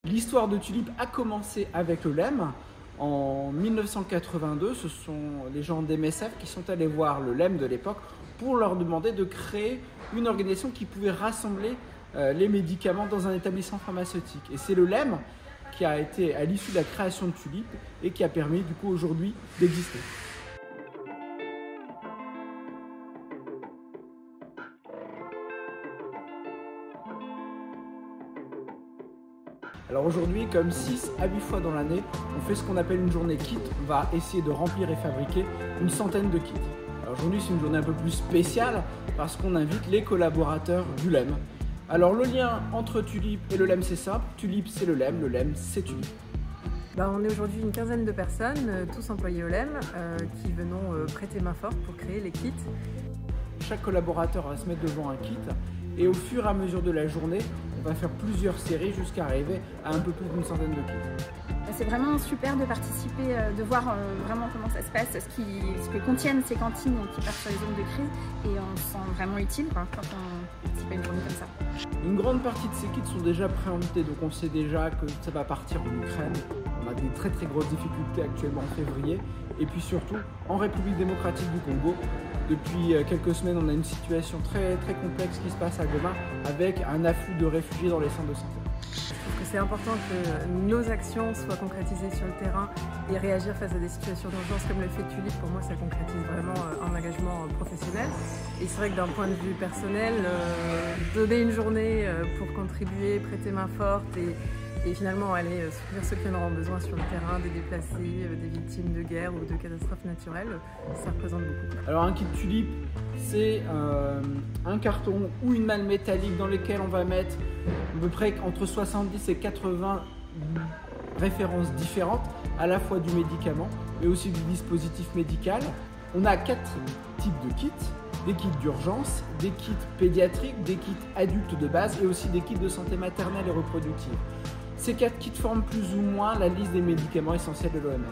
L'histoire de Tulip a commencé avec le LEM. En 1982, ce sont les gens d'MSF qui sont allés voir le LEM de l'époque pour leur demander de créer une organisation qui pouvait rassembler les médicaments dans un établissement pharmaceutique. Et c'est le LEM qui a été à l'issue de la création de Tulip et qui a permis du coup aujourd'hui d'exister. Alors aujourd'hui, comme 6 à 8 fois dans l'année, on fait ce qu'on appelle une journée kit. On va essayer de remplir et fabriquer une centaine de kits. Alors aujourd'hui, c'est une journée un peu plus spéciale parce qu'on invite les collaborateurs du LEM. Alors le lien entre Tulip et le LEM, c'est simple. Tulip, c'est le LEM c'est Tulip. On est aujourd'hui une quinzaine de personnes, tous employés au LEM, qui venons prêter main forte pour créer les kits. Chaque collaborateur va se mettre devant un kit et au fur et à mesure de la journée, on va faire plusieurs séries jusqu'à arriver à un peu plus d'une centaine de kits. C'est vraiment super de participer, de voir vraiment comment ça se passe, ce que contiennent ces cantines qui partent sur les zones de crise, et on se sent vraiment utile quand on participe à une journée comme ça. Une grande partie de ces kits sont déjà préemptés, donc on sait déjà que ça va partir en Ukraine. On a des très grosses difficultés actuellement en février, et puis surtout en République démocratique du Congo. Depuis quelques semaines, on a une situation très complexe qui se passe à Goma avec un afflux de réfugiés dans les centres de santé. Je trouve que c'est important que nos actions soient concrétisées sur le terrain et réagir face à des situations d'urgence comme le fait Tulip, pour moi ça concrétise vraiment un engagement professionnel. Et c'est vrai que d'un point de vue personnel, donner une journée pour contribuer, prêter main forte et finalement aller soutenir ceux qui en auront besoin sur le terrain, des déplacés, des victimes de guerre ou de catastrophes naturelles, ça représente beaucoup. Alors un kit Tulip, c'est un carton ou une malle métallique dans lesquelles on va mettre à peu près entre 70 et 80 références différentes, à la fois du médicament mais aussi du dispositif médical. On a 4 types de kits. Des kits d'urgence, des kits pédiatriques, des kits adultes de base et aussi des kits de santé maternelle et reproductive. Ces 4 kits forment plus ou moins la liste des médicaments essentiels de l'OMS.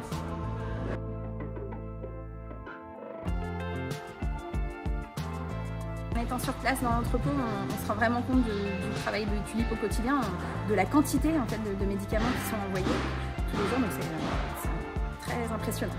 En étant sur place dans l'entrepôt, on se rend vraiment compte du travail de Tulip au quotidien, de la quantité en fait, de médicaments qui sont envoyés tous les jours, donc c'est très impressionnant.